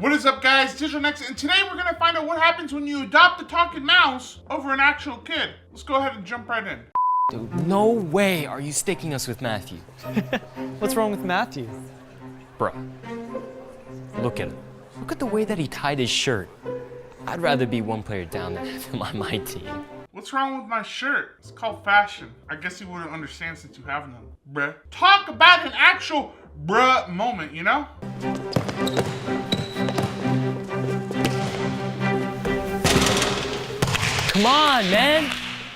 What is up, guys? Digitalnex, and today we're gonna find out what happens when you adopt a talking mouse over an actual kid. Let's go ahead and jump right in. Dude, no way are you sticking us with Matthew. What's wrong with Matthew? Bro, look at him. Look at the way that he tied his shirt. I'd rather be one player down than have him on my team. What's wrong with my shirt? It's called fashion. I guess you wouldn't understand since you have none, bruh. Talk about an actual bruh moment, you know? Come on, man.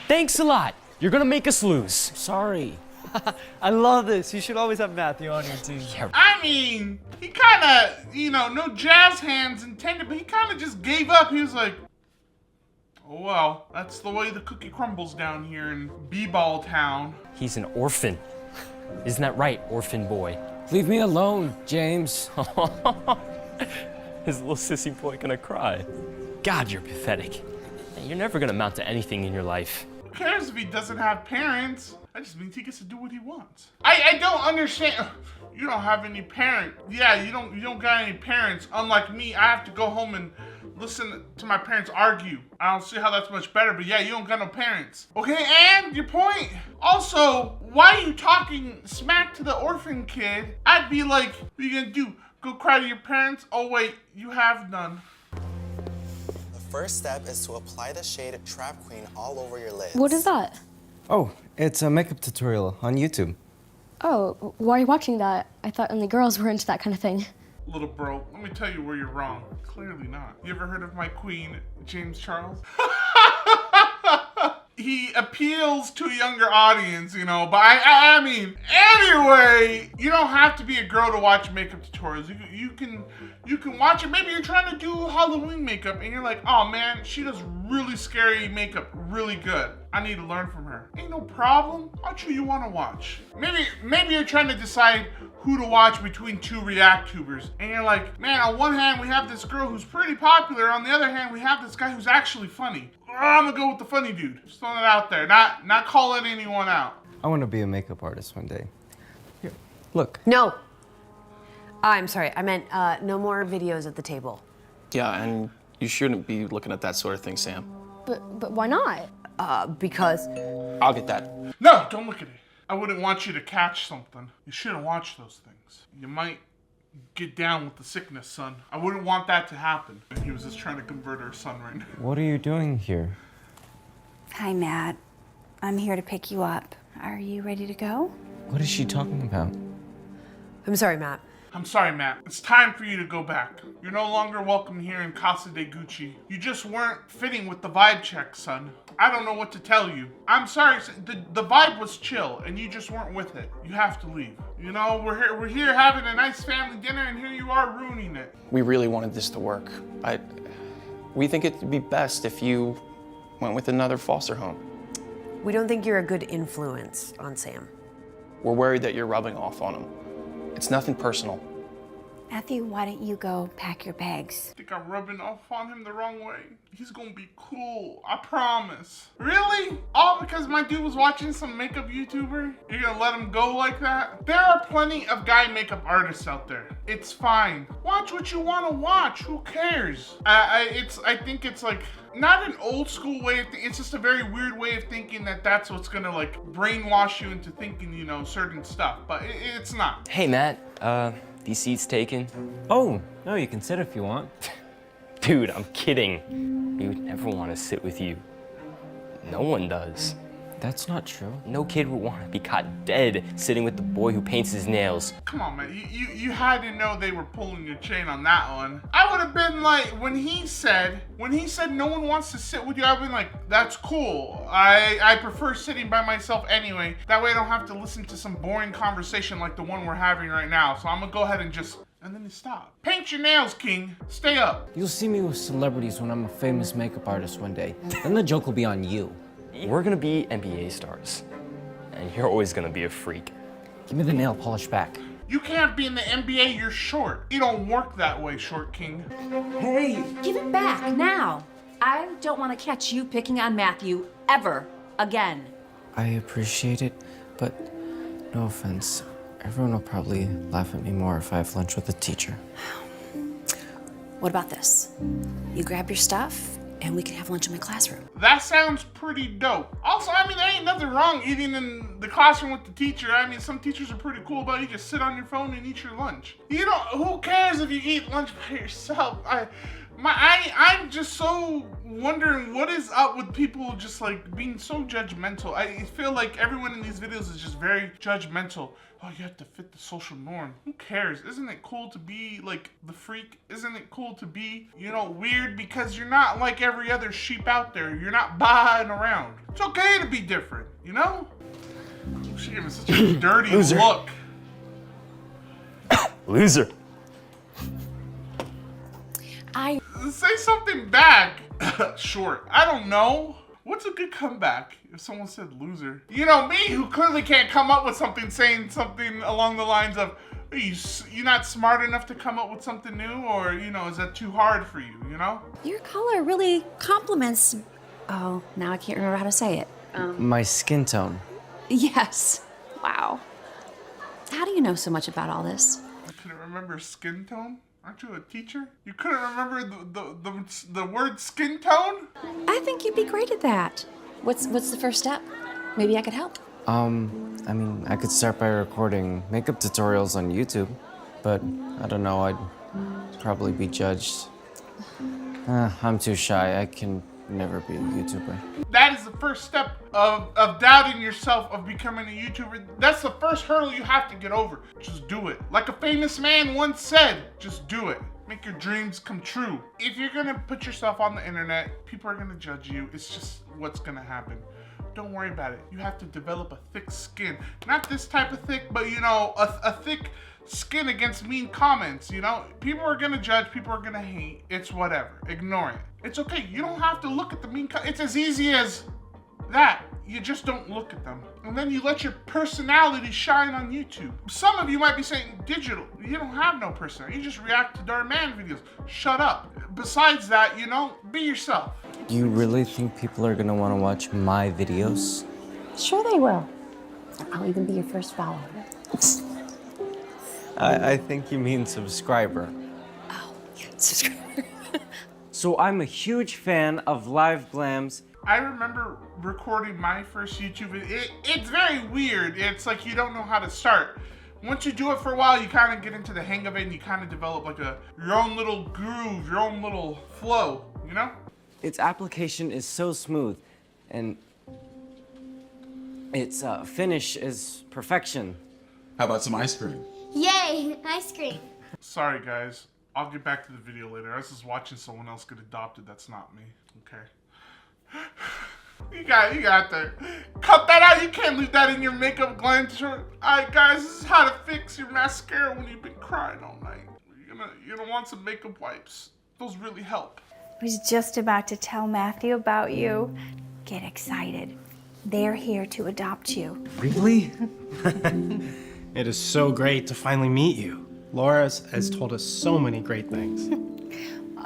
Thanks a lot. You're gonna make us lose. Sorry. I love this. You should always have Matthew on your team. Yeah. I mean, he kinda, no jazz hands intended, but he kinda just gave up. He was like, oh well, that's the way the cookie crumbles down here in B-Ball Town. He's an orphan. Isn't that right, orphan boy? Leave me alone, James. His little sissy boy gonna cry. God, you're pathetic. You're never gonna amount to anything in your life. Who cares if he doesn't have parents? That just means he gets to do what he wants. I don't understand. You don't have any parents. Yeah, you don't got any parents. Unlike me, I have to go home and listen to my parents argue. I don't see how that's much better, but yeah, you don't got no parents. Okay, and your point. Also, why are you talking smack to the orphan kid? I'd be like, what are you gonna do? Go cry to your parents? Oh wait, you have none. The first step is to apply the shade Trap Queen all over your lids. What is that? Oh, it's a makeup tutorial on YouTube. Oh, why are you watching that? I thought only girls were into that kind of thing. Little bro, let me tell you where you're wrong. Clearly not. You ever heard of my queen, James Charles? He appeals to a younger audience, but I mean, anyway, you don't have to be a girl to watch makeup tutorials. You can watch it. Maybe you're trying to do Halloween makeup and you're like, oh man, she does really scary makeup really good. I need to learn from her. Ain't no problem. Watch who you want to watch. Maybe you're trying to decide who to watch between two React tubers. And you're like, man, on one hand, we have this girl who's pretty popular. On the other hand, we have this guy who's actually funny. I'm gonna go with the funny dude. Just throwing it out there, not calling anyone out. I want to be a makeup artist one day. Here, look. No. I'm sorry, I meant no more videos at the table. Yeah, and you shouldn't be looking at that sort of thing, Sam. But why not? Because... I'll get that. No, don't look at it. I wouldn't want you to catch something. You shouldn't watch those things. You might get down with the sickness, son. I wouldn't want that to happen. And he was just trying to convert our son right now. What are you doing here? Hi, Matt. I'm here to pick you up. Are you ready to go? What is she talking about? I'm sorry, Matt. I'm sorry, Matt. It's time for you to go back. You're no longer welcome here in Casa de Gucci. You just weren't fitting with the vibe check, son. I don't know what to tell you. I'm sorry, the vibe was chill, and you just weren't with it. You have to leave. We're here having a nice family dinner, and here you are ruining it. We really wanted this to work. We think it'd be best if you went with another foster home. We don't think you're a good influence on Sam. We're worried that you're rubbing off on him. It's nothing personal. Matthew, why don't you go pack your bags? I think I'm rubbing off on him the wrong way. He's gonna be cool, I promise. Really? All because my dude was watching some makeup YouTuber? You're gonna let him go like that? There are plenty of guy makeup artists out there. It's fine. Watch what you wanna watch, who cares? I think it's like, not an old school way of thinking, it's just a very weird way of thinking that's what's gonna like brainwash you into thinking, certain stuff, but it's not. Hey, Matt, these seats taken? Oh, no, you can sit if you want. Dude, I'm kidding. We would never want to sit with you. No one does. That's not true. No kid would want to be caught dead sitting with the boy who paints his nails. Come on, man. You had to know they were pulling your chain on that one. I would have been like, when he said no one wants to sit with you, I've been like, that's cool. I prefer sitting by myself anyway. That way I don't have to listen to some boring conversation like the one we're having right now. So I'm gonna go ahead and just, and then you stop. Paint your nails, King. Stay up. You'll see me with celebrities when I'm a famous makeup artist one day. Then the joke will be on you. We're gonna be NBA stars, and you're always gonna be a freak. Give me the nail polish back. You can't be in the NBA, you're short. You don't work that way, Short King. Hey! Give it back, now. I don't want to catch you picking on Matthew ever again. I appreciate it, but no offense. Everyone will probably laugh at me more if I have lunch with the teacher. What about this? You grab your stuff, and we can have lunch in my classroom. That sounds pretty dope. Also, I mean, there ain't nothing wrong eating in the classroom with the teacher. I mean, some teachers are pretty cool about it. You just sit on your phone and eat your lunch. You know, who cares if you eat lunch by yourself? I'm just so wondering what is up with people just like being so judgmental. I feel like everyone in these videos is just very judgmental. Oh, you have to fit the social norm. Who cares? Isn't it cool to be like the freak? Isn't it cool to be, you know, weird? Because you're not like every other sheep out there. You're not buying around. It's okay to be different, you know? She gave me such a dirty look. Loser. Say something back. Short. I don't know. What's a good comeback if someone said loser? You know, me who clearly can't come up with something saying something along the lines of, are you not smart enough to come up with something new? Or, you know, is that too hard for you, you know? Your color really compliments. Oh, now I can't remember how to say it. My skin tone. Yes. Wow. How do you know so much about all this? I couldn't remember skin tone? Aren't you a teacher? You couldn't remember the word skin tone? I think you'd be great at that. What's the first step? Maybe I could help. I mean, I could start by recording makeup tutorials on YouTube, but I don't know, I'd probably be judged. I'm too shy. I can never be a YouTuber. That is the first step of doubting yourself, of becoming a YouTuber. That's the first hurdle you have to get over. Just do it. Like a famous man once said, just do it. Make your dreams come true. If you're gonna put yourself on the internet, people are gonna judge you. It's just what's gonna happen. Don't worry about it. You have to develop a thick skin. Not this type of thick, but you know, a thick skin against mean comments, you know? People are gonna judge, people are gonna hate. It's whatever. Ignore it. It's okay. You don't have to look at the mean comments. It's as easy as that. You just don't look at them. And then you let your personality shine on YouTube. Some of you might be saying, digital, you don't have no personality. You just react to Dark Man videos. Shut up. Besides that, you know, be yourself. You really think people are gonna wanna watch my videos? Sure they will. I'll even be your first follower. I think you mean subscriber. Oh, yeah, subscriber. So I'm a huge fan of live glams. I remember recording my first YouTube. It's very weird. It's like you don't know how to start. Once you do it for a while, you kind of get into the hang of it and you kind of develop like your own little groove, your own little flow, you know? Its application is so smooth, and its finish is perfection. How about some ice cream? Yay, ice cream. Sorry guys, I'll get back to the video later. I was just watching someone else get adopted. That's not me, okay? You got to cut that out. You can't leave that in your makeup gland. Alright guys, this is how to fix your mascara when you've been crying all night. You're gonna want some makeup wipes. Those really help. I was just about to tell Matthew about you. Get excited. They're here to adopt you. Really? It is so great to finally meet you. Laura has told us so many great things.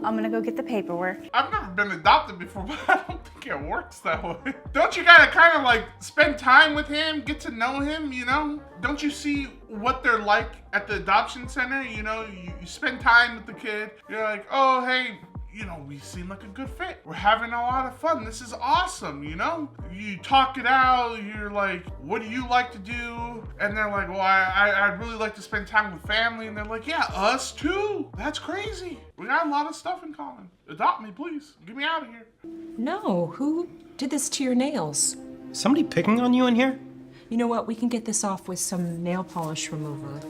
I'm gonna go get the paperwork. I've never been adopted before, but I don't think it works that way. Don't you gotta kind of like spend time with him, get to know him, you know? Don't you see what they're like at the adoption center? You know, you spend time with the kid. You're like, oh, hey, you know, we seem like a good fit. We're having a lot of fun. This is awesome, you know? You talk it out. You're like, what do you like to do? And they're like, well, I'd really like to spend time with family. And they're like, yeah, us too. That's crazy. We got a lot of stuff in common. Adopt me, please. Get me out of here. No, who did this to your nails? Somebody picking on you in here? You know what, we can get this off with some nail polish remover.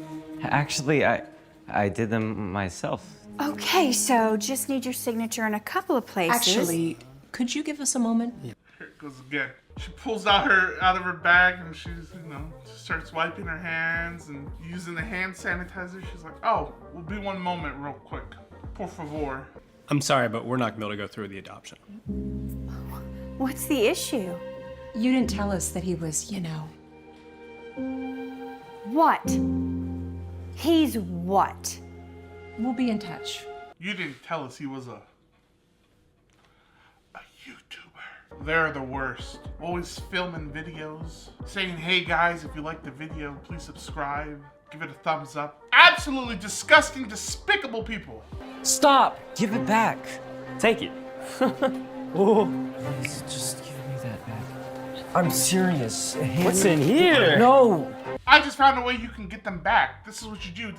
Actually, I did them myself. Okay, so just need your signature in a couple of places. Actually, could you give us a moment? Here it goes again. She pulls out of her bag and she's, you know, starts wiping her hands and using the hand sanitizer. She's like, oh, we'll be one moment real quick. Por favor. I'm sorry, but we're not gonna be able to go through the adoption. What's the issue? You didn't tell us that he was, you know. What? He's what? We'll be in touch. You didn't tell us he was a YouTuber. They're the worst. Always filming videos, saying, hey guys, if you like the video, please subscribe, give it a thumbs up. Absolutely disgusting, despicable people. Stop! Give it back. Take it. Oh. Please, just give me that back. I'm serious. What's in here? No! I just found a way you can get them back. This is what you do.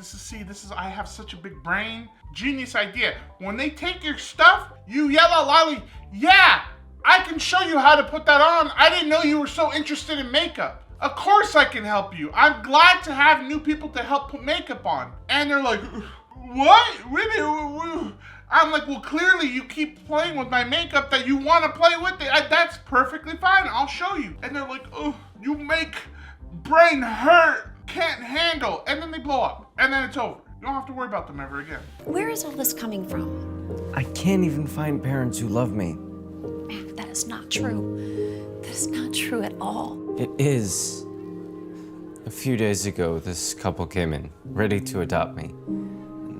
I have such a big brain. Genius idea. When they take your stuff, you yell out loudly, yeah, I can show you how to put that on. I didn't know you were so interested in makeup. Of course I can help you. I'm glad to have new people to help put makeup on. And they're like, what? Really? I'm like, well, clearly you keep playing with my makeup that you want to play with it. That's perfectly fine. I'll show you. And they're like, oh, you make brain hurt, can't handle. And then they blow up. And then it's over. You don't have to worry about them ever again. Where is all this coming from? I can't even find parents who love me. Matt, that is not true. That is not true at all. It is. A few days ago, this couple came in, ready to adopt me.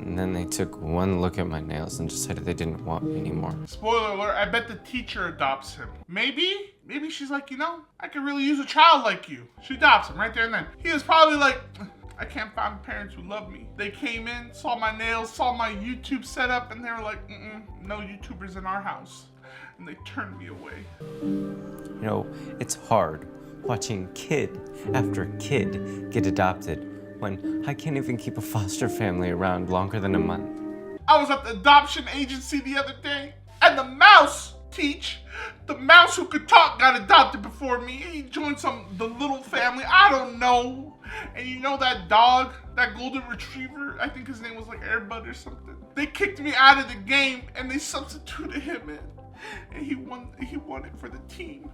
And then they took one look at my nails and decided they didn't want me anymore. Spoiler alert, I bet the teacher adopts him. Maybe she's like, I could really use a child like you. She adopts him right there and then. He was probably like, I can't find parents who love me. They came in, saw my nails, saw my YouTube setup, and they were like, no YouTubers in our house. And they turned me away. You know, it's hard watching kid after kid get adopted when I can't even keep a foster family around longer than a month. I was at the adoption agency the other day, and the mouse, the mouse who could talk got adopted before me. He joined the little family, I don't know. And you know that dog, that golden retriever, I think his name was like Airbud or something. They kicked me out of the game and they substituted him in. And he won it for the team.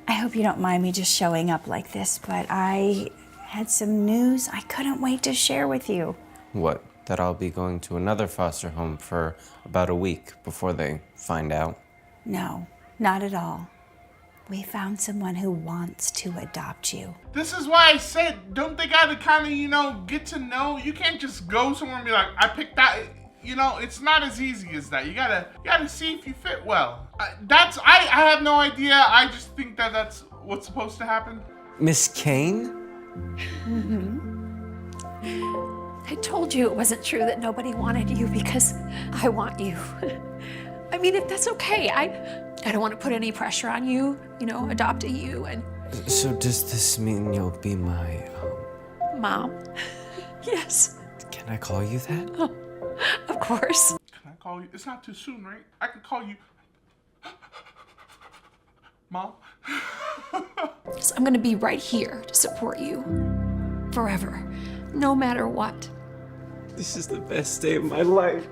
I hope you don't mind me just showing up like this, but I had some news I couldn't wait to share with you. What? That I'll be going to another foster home for about a week before they find out? No, not at all. We found someone who wants to adopt you. This is why I said, don't they gotta kind of, get to know? You can't just go somewhere and be like, I picked that. It's not as easy as that. You gotta see if you fit well. I have no idea. I just think that that's what's supposed to happen. Miss Kane? I told you it wasn't true that nobody wanted you because I want you. I mean, if that's okay, I don't want to put any pressure on you, adopting you and... So does this mean you'll be my, Mom. Yes. Can I call you that? Oh, of course. Can I call you? It's not too soon, right? I can call you... Mom? So I'm going to be right here to support you. Forever. No matter what. This is the best day of my life.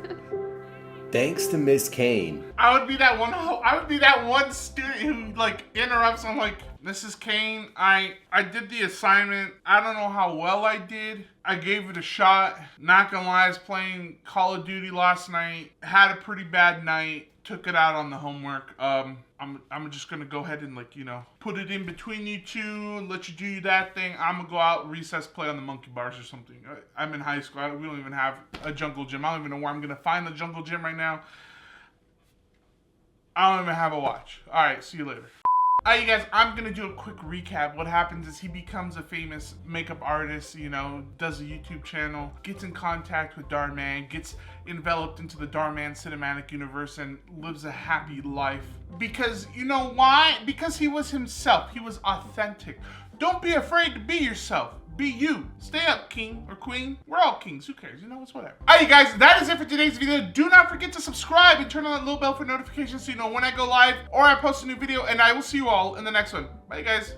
Thanks to Miss Kane. I would be that one student who interrupts. I'm like, Mrs. Kane, I did the assignment. I don't know how well I did. I gave it a shot. Not gonna lie, I was playing Call of Duty last night. Had a pretty bad night. Took it out on the homework. I'm just gonna go ahead and put it in between you two and let you do that thing. I'm gonna go out, recess, play on the monkey bars or something. I'm in high school. We don't even have a jungle gym. I don't even know where I'm gonna find the jungle gym right now. I don't even have a watch. All right, see you later. All right, you guys, I'm gonna do a quick recap. What happens is he becomes a famous makeup artist, does a YouTube channel, gets in contact with Darman, gets enveloped into the Darman cinematic universe and lives a happy life. Because, you know why? Because he was himself. He was authentic. Don't be afraid to be yourself. Be you. Stay up, king or queen. We're all kings. Who cares? It's whatever. All right, you guys, that is it for today's video. Do not forget to subscribe and turn on that little bell for notifications so you know when I go live or I post a new video, and I will see you all in the next one. Bye, guys.